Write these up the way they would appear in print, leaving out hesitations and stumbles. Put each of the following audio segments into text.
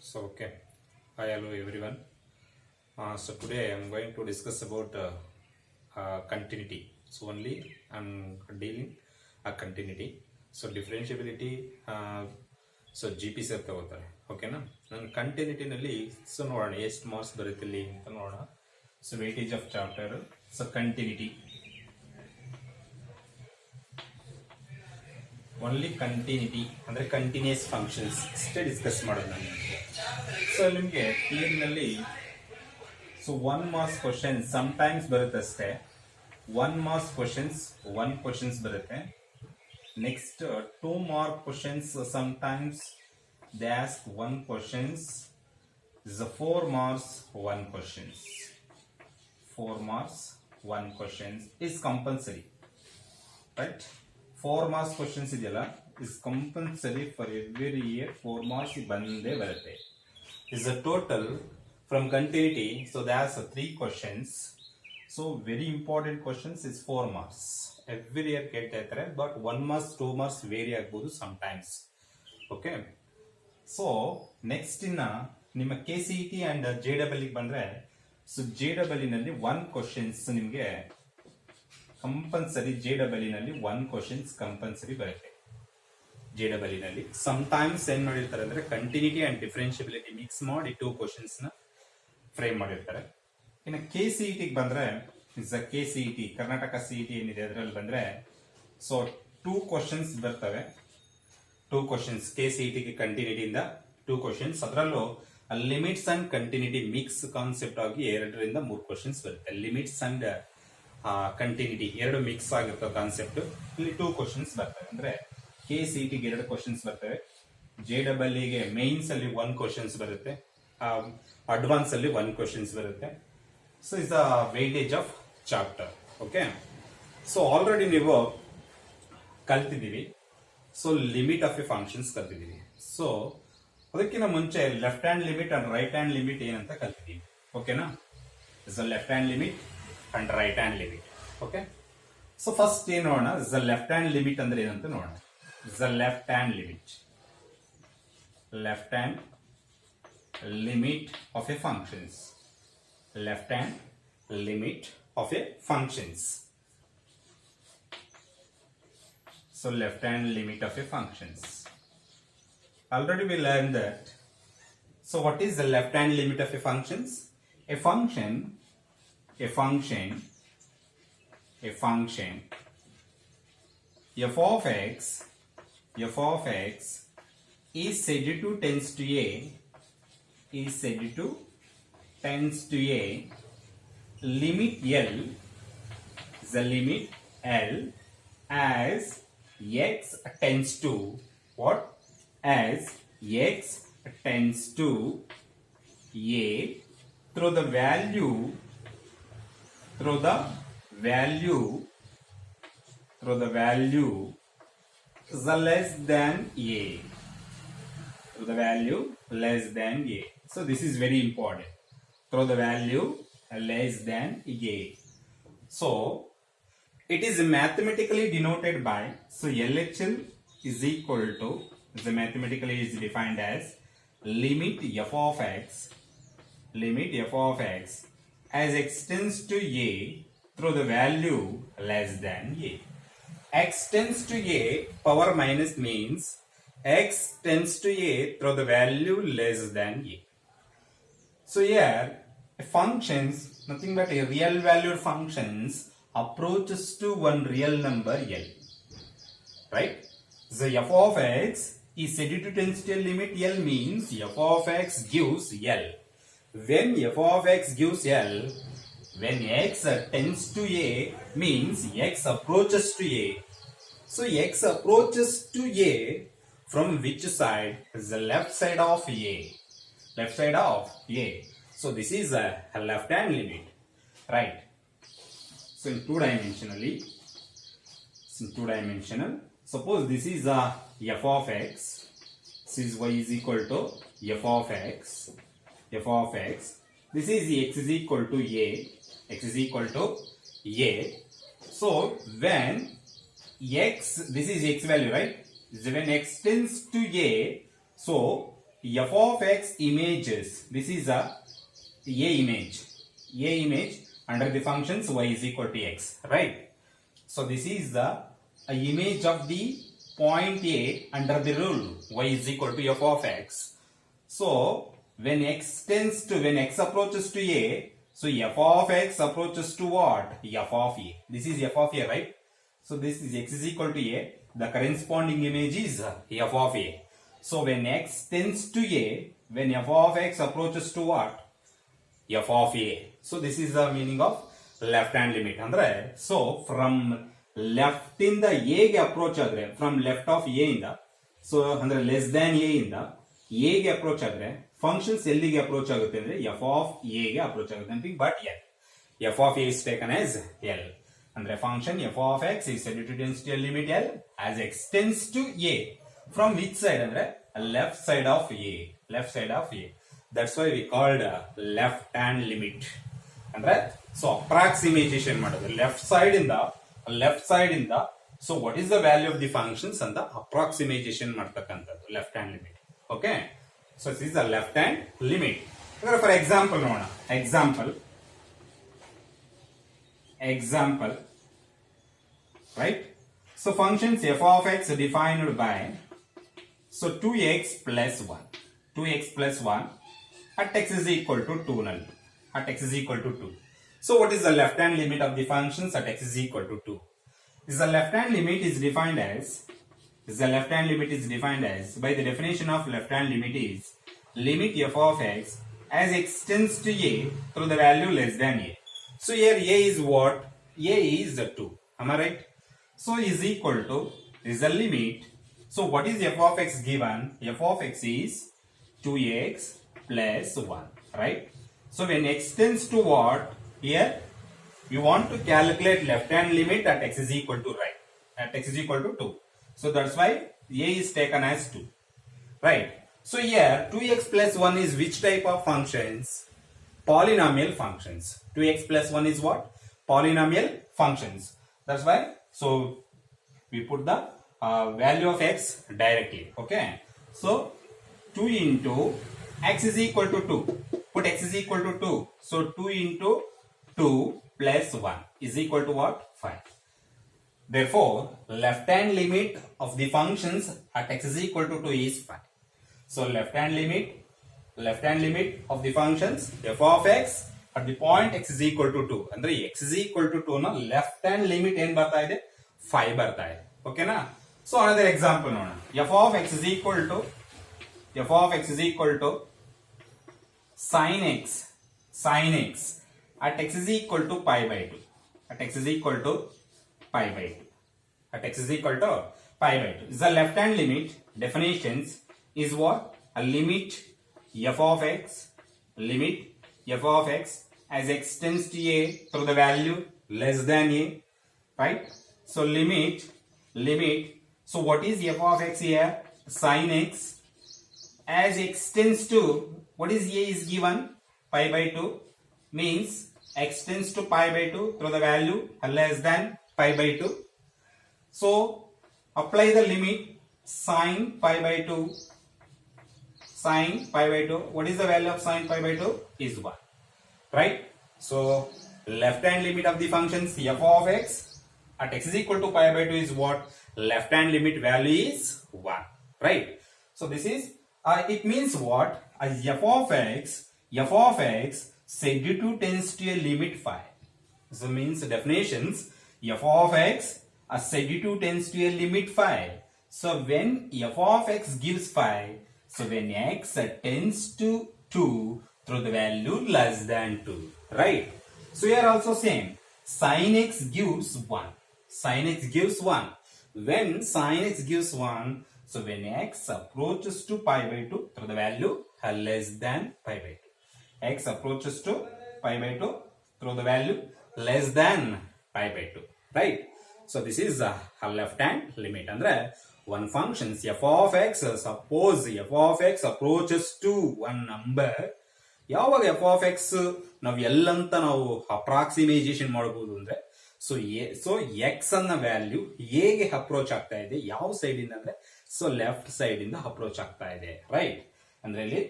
So okay, hi, hello everyone. So today I'm going to discuss about continuity. So only I'm dealing a continuity. So differentiability. So G P C ತಗೋತಾರೆ ಓಕೆನಾ. ನನ್ನ ಕಂಟಿನ್ಯೂಟಿನಲ್ಲಿ so ನೋಡೋಣ ಎಷ್ಟು marks ಬರುತ್ತೆ ಇಲ್ಲಿ ಅಂತ ನೋಡೋಣ. So weightage of chapter. So continuity only continuity ಅಂದರೆ ಕಂಟಿನ್ಯೂಸ್ ಫಂಕ್ಷನ್ಸ್ ಅಷ್ಟೇ ಡಿಸ್ಕಸ್ ಮಾಡೋದು ನಾನು. ಸೊ ನಿಮಗೆ ನಲ್ಲಿ ಸೊ 1 ಮಾರ್ಕ್ಸ್ ಕ್ವಶನ್ ಸಮ್ಟೈಮ್ಸ್ ಬರುತ್ತೆ ಅಷ್ಟೇ. 1 ಮಾರ್ಕ್ಸ್ ಕ್ವಶನ್ಸ್ ಬರುತ್ತೆ. Next 2 mark questions, sometimes they ask 1 questions. This is a 4 marks 1 questions. 4 marks 1 questions is compulsory, right? 4 marks questions idella is compulsory for every year. 4 marks bande barutte. Is a total from continuity, so they ask 3 questions. So very important questions is 4 marks. Every year ಕೇಳ್ತಾ ಇರ್ತಾರೆ, but 1 marks 2 marks very ಆಗ್ಬೋದು sometimes. Okay, so next ಇನ್ನ ನಿಮ್ಮ KCET and JEE ಬಂದ್ರೆ, so JEE ನಲ್ಲಿ 1 questions ನಿಮಗೆ compulsory. JEE ನಲ್ಲಿ 1 questions compulsory ಬರುತ್ತೆ. JEE ನಲ್ಲಿ ಸಮ್ಟೈಮ್ಸ್ ಏನ್ ಮಾಡಿರ್ತಾರೆ ಅಂದ್ರೆ ಕಂಟಿನ್ಯೂಟಿ ಅಂಡ್ ಡಿಫರೆನ್ಷಿಯಬಿಲಿಟಿ ಮಿಕ್ಸ್ ಮಾಡಿ 2 ಕ್ವಶನ್ಸ್ ನ ಫ್ರೇಮ್ ಮಾಡಿರ್ತಾರೆ. ಇನ್ನು KCET ಬಂದ್ರೆ KCET ಕರ್ನಾಟಕ CET ಏನಿದೆ ಅದರಲ್ಲಿ ಬಂದ್ರೆ ಸೊ 2 ಕ್ವಶನ್ಸ್ ಬರ್ತವೆ. 2 ಕ್ವಶನ್ಸ್ KCET ಗೆ ಕಂಟಿನ್ಯೂಟಿ ಇಂದ 2 ಕ್ವಶನ್ಸ್. ಅದರಲ್ಲೂ limits and continuity mix concept ಆಗಿ 2 ರಿಂದ 3 ಕ್ವಶನ್ಸ್ ಬರುತ್ತೆ. ಲಿಮಿಟ್ಸ್ ಅಂಡ್ ಕಂಟಿನ್ಯೂಟಿ 2 ಮಿಕ್ಸ್ ಆಗಿರೋ ಕಾನ್ಸೆಪ್ಟ್ ಇಲ್ಲಿ 2 ಕ್ವಶನ್ಸ್ ಬರ್ತವೆ. ಅಂದ್ರೆ KCET ಗೆ 2 ಕ್ವಶನ್ಸ್ ಬರ್ತವೆ. JEE ಗೆ ಮೇನ್ಸ್ ಅಲ್ಲಿ 1 ಕ್ವಶನ್ಸ್ ಬರುತ್ತೆ. ಅಡ್ವಾನ್ಸ್ ಅಲ್ಲಿ 1 ಕ್ವಶನ್ಸ್ ಬರುತ್ತೆ. So is the weightage of chapter. Okay, so already ನೀವು ಕಲ್ತಿದ್ದೀವಿ. So limit of A functions ಕಲ್ತಿದ್ದೀವಿ. ಸೊ ಅದಕ್ಕಿಂತ ಮುಂಚೆ left hand limit and write hand limit ಏನಂತ ಕಲ್ತಿದ್ದೀವಿ. ಓಕೆನಾ, is a left hand limit and write hand limit. Okay, so first ಏನ್ ನೋಡೋಣ, is a left hand limit ಅಂದ್ರೆ ಏನಂತ ನೋಡೋಣ. Is a left hand limit of A functions. Left hand limit of a functions. So left hand limit of a functions. Already we learned that. So what is the left hand limit of a functions? A function f of x is said to tends to a limit L, the limit L as x tends to what? As x tends to a through the value the less than a. Through the value less than a. So this is very important. Through the value less than a. So it is mathematically denoted by, so LHL is equal to, the mathematically is defined as limit f of x as x tends to a through the value less than a. X tends to a power minus means x tends to a through the value less than a. So here functions, nothing but a real valued functions approaches to one real number L, right? So f of x is said to tends to a limit L means f of x gives L. When f of x gives L, when x tends to a means x approaches to a. So x approaches to a from which side? Is the left side of a. Left side of a. So this is a left hand limit, right? So in two dimensional, suppose this is a f of x. This is y is equal to f of x. This is x is equal to a. So when x, this is x value, right? When x tends to a, so f of x images, this is a image, under the functions y is equal to x, right? So this is the image of the point A under the rule y is equal to f of x. So when x approaches to A, so f of x approaches to what? F of A. This is f of A, right? So this is x is equal to A. The corresponding image is f of A. So when x tends to A, when f of x approaches to what? F of A. So this is the meaning of left hand limit. Andre, so from left in the A ge approach adre, from left of A in the, so andre less than A in the A ge approach adre, functions ಎಲ್ಲಿಗೆ approach ಆಗುತ್ತೆ ಅಂದ್ರೆ f of A ಗೆ approach ಆಗುತ್ತೆ, nothing but L. f of A is taken as L. ಅಂದ್ರೆ function f of x is said to tends to a limit L as x tends to A. From which side ಅಂದ್ರೆ left side of A. Left side of A. That's why we called left hand limit. ಅಂದ್ರೆ so approximation ಮಾಡೋದು left side ಇಂದ so what is the value of the functions ಅಂತ approximation ಮಾಡ್ತಕ್ಕಂಥದ್ದು left hand limit. Okay. So this is the left hand limit. For example ನೋಡೋಣ. Example. Right? So functions f of x defined by so 2x plus 1. 2x plus 1 at x is equal to 2 null. At x is equal to 2. So what is the left hand limit of the functions at x is equal to 2? This the left hand limit is defined as by the definition of left hand limit is limit f of x as x tends to A through the value less than A. So here A is what? A is 2. Am I right? So is equal to is the limit. So what is f of x given? F of x is 2x plus 1. Right? So when x tends to what? Here you want to calculate left hand limit at x is equal to right. At x is equal to 2. So that's why A is taken as 2. Right? So here 2x plus 1 is which type of functions? Polynomial functions. 2x plus 1 is what? Polynomial functions. That's why so we put the value of x directly. Okay. So 2 into x is equal to 2. Put x is equal to 2. So 2 into 2 plus 1 is equal to what? 5. Therefore, left hand limit of the functions at x is equal to 2 is 5. So left hand limit of the functions f of x at the point x is equal to 2. Andre x is equal to 2 na left hand limit ಏನು ಬರ್ತಾ ಇದೆ 5 ಬರ್ತಾ ಇದೆ. ಓಕೆನಾ? So another example ನೋಡೋಣ. f of x is equal to sin x at x is equal to pi by 2. At x is equal to pi by 2. Is the left hand limit definitions is what? A limit f of x as x tends to A through the value less than A. Right? So limit. So what is f of x here? Sin x as x tends to, what is A is given? Pi by 2 means x tends to pi by 2 through the value less than pi by 2. So apply the limit sin pi by 2. What is the value of sin pi by 2? Is 1. Right? So left hand limit of the functions f of x at x is equal to pi by 2 is what? Left hand limit value is 1. Right? So this is it means what? As f of x said to tends to a limit 5. So means definitions f of x as said to tends to a limit 5. So when f of x gives 5, so when x tends to 2 through the value less than 2. Right? So here also same. Sin x gives 1. When sin x gives 1, so when x approaches to pi by 2 through the value less than pi by 2. X approaches to pi by 2 through the value less than pi by 2. Right? So this is a left hand limit. Andre one functions f of x, suppose f of x approaches to one number, ಯಾವಾಗ f of x ನಾವು ಎಲ್ಲಂತ ನಾವು approximation ಮಾಡಬಹುದು ಅಂದ್ರೆ so X ಅನ್ನ value ಹೇಗೆ approach ಆಗ್ತಾ ಇದೆ, ಯಾವ ಸೈಡ್ ಇಂದ ಅಂದ್ರೆ ಸೊ ಲೆಫ್ಟ್ ಸೈಡ್ ಇಂದ ಅಪ್ರೋಚ್ ಆಗ್ತಾ ಇದೆ. ರೈಟ್? ಅಂದ್ರೆ ಇಲ್ಲಿ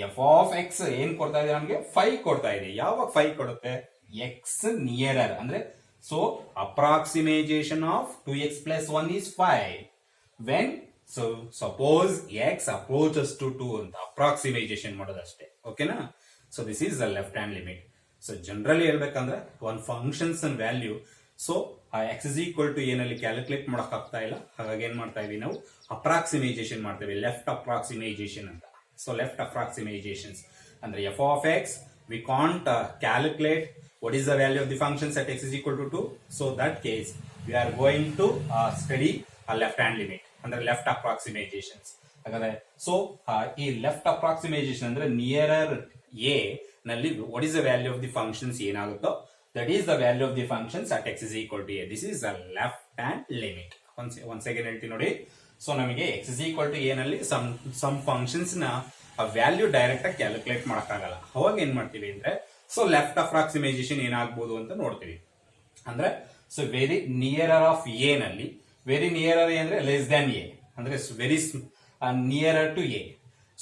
ಎಫ್ ಆಫ್ ಎಕ್ಸ್ ಏನ್ ಕೊಡ್ತಾ ಇದೆ ನಮಗೆ 5 ಕೊಡ್ತಾ ಇದೆ. ಯಾವಾಗ 5 ಕೊಡುತ್ತೆ? ಎಕ್ಸ್ ನಿಯರರ್ ಅಂದ್ರೆ so approximation of 2x plus 1 is 5 when so suppose x approaches to 2 ಅಂತ ಅಪ್ರಾಕ್ಸಿಮೇಷನ್ ಮಾಡೋದಷ್ಟೇ. ಓಕೆನಾ? So this is the left hand limit. So generally ಹೇಳ್ಬೇಕಂದ್ರೆ ಒಂದು functions and value so x is equal to ಏನಲ್ಲಿ calculate ಮಾಡಕ್ ಆಗ್ತಾ ಇಲ್ಲ, ಹಾಗಾಗಿ ಏನ್ ಮಾಡ್ತಾ ಇದೀವಿ ನಾವು ಅಪ್ರಾಕ್ಸಿಮೇಷನ್ ಮಾಡ್ತೇವೆ, ಲೆಫ್ಟ್ ಅಪ್ರಾಕ್ಸಿಮೇಷನ್ ಅಂತ. ಸೊ ಲೆಫ್ಟ್ ಅಪ್ರಾಕ್ಸಿಮೇಷನ್ಸ್ ಅಂದ್ರೆ F of X we can't calculate what is the value of the functions at x is equal to 2. So that case we are going to study a left hand limit ಅಂದ್ರೆ left ಅಪ್ರಾಕ್ಸಿಮೇಷನ್ಸ್. ಹಾಗಾದ್ರೆ so ಈ left approximation ಅಂದ್ರೆ nearer A ನಲ್ಲಿ what is the value of the functions ಏನಾಗುತ್ತೋ that is the value of the functions at x is equal to a. This is the left hand limit. once again ಹೇಳ್ತೀನಿ ನೋಡಿ. So ನಮಗೆ x is equal to a ನಲ್ಲಿ some functions ನ value direct ಆಗಿ calculate ಮಾಡಕ್ಕಾಗಲ್ಲ. ಅವಾಗ ಏನ್ ಮಾಡ್ತೀವಿ ಅಂದ್ರೆ ಸೊ ಲೆಫ್ಟ್ ಅಪ್ರಾಕ್ಸಿಮೇಷನ್ ಏನಾಗಬಹುದು ಅಂತ ನೋಡ್ತೀವಿ. ಅಂದ್ರೆ so very nearer of a ನಲ್ಲಿ ವೆರಿ ನಿಯರರ್ ಅಂದ್ರೆ ಲೆಸ್ ದ್ಯಾನ್ ಎ ಅಂದ್ರೆ very nearer to a.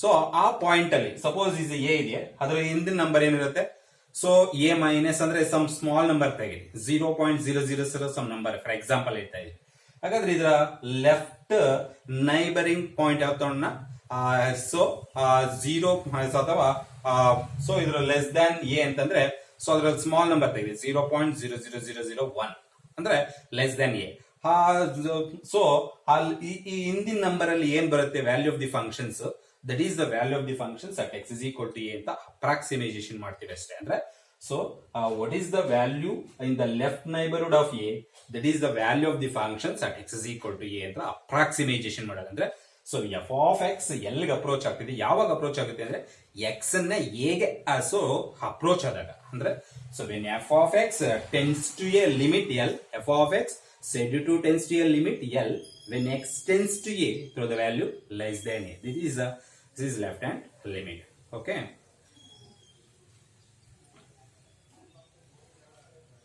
So ಆ ಪಾಯಿಂಟ್ ಅಲ್ಲಿ ಸಪೋಸ್ ಇದು ಎ ಇದೆ, ಅದರ ಹಿಂದಿನ ನಂಬರ್ ಏನಿರುತ್ತೆ? ಸೊ ಎ ಮೈನಸ್ ಅಂದ್ರೆ ಸಮ್ ಸ್ಮಾಲ್ ನಂಬರ್ ತೆಗೆದು 0.000 ಸಮ್ ನಂಬರ್ ಫಾರ್ ಎಕ್ಸಾಂಪಲ್ ಹೇಳ್ತಾ ಇದೆ. ಹಾಗಾದ್ರೆ ಇದರ ಲೆಫ್ಟ್ ನೈಬರಿಂಗ್ ಪಾಯಿಂಟ್ ಯಾವ ತಗೊಂಡ? ಸೊ 0 ಅಥವಾ ಸೊ ಇದ್ರ ಲೆಸ್ ದ್ಯಾನ್ ಎ ಅಂತಂದ್ರೆ ಸೊ ಅದ್ರಲ್ಲಿ ಸ್ಮಾಲ್ ನಂಬರ್ ತೆಗೆದು 0.00001 ಅಂದ್ರೆ ಲೆಸ್ ದ್ಯಾನ್ ಎ. ಸೊ ಈ ಹಿಂದಿನ ನಂಬರ್ ಅಲ್ಲಿ ಏನ್ ಬರುತ್ತೆ value of the functions, that is the value of the functions at x is equal to a ಅಂತ ಅಪ್ರಾಕ್ಸಿಮೇಷನ್ ಮಾಡ್ತೀವಿ ಅಷ್ಟೇ. ಅಂದ್ರೆ so what is the value in the left neighbourhood of a, that is the value of the functions at x is equal to a ಅಂತ approximation ಮಾಡೋದಂದ್ರೆ so f of x ಎಲ್ಲಿಗೆ approach ಆಗ್ತಿದೆ, ಯಾವಾಗ approach ಆಗುತ್ತೆ ಅಂದ್ರೆ X ಅನ್ನ ಹೇಗೆ so approach ಆದಾಗ ಅಂದ್ರೆ so when f of x tends to a limit L, f of x said to tends to a limit L when x tends to a through the value less than a. This is left hand limit. Okay.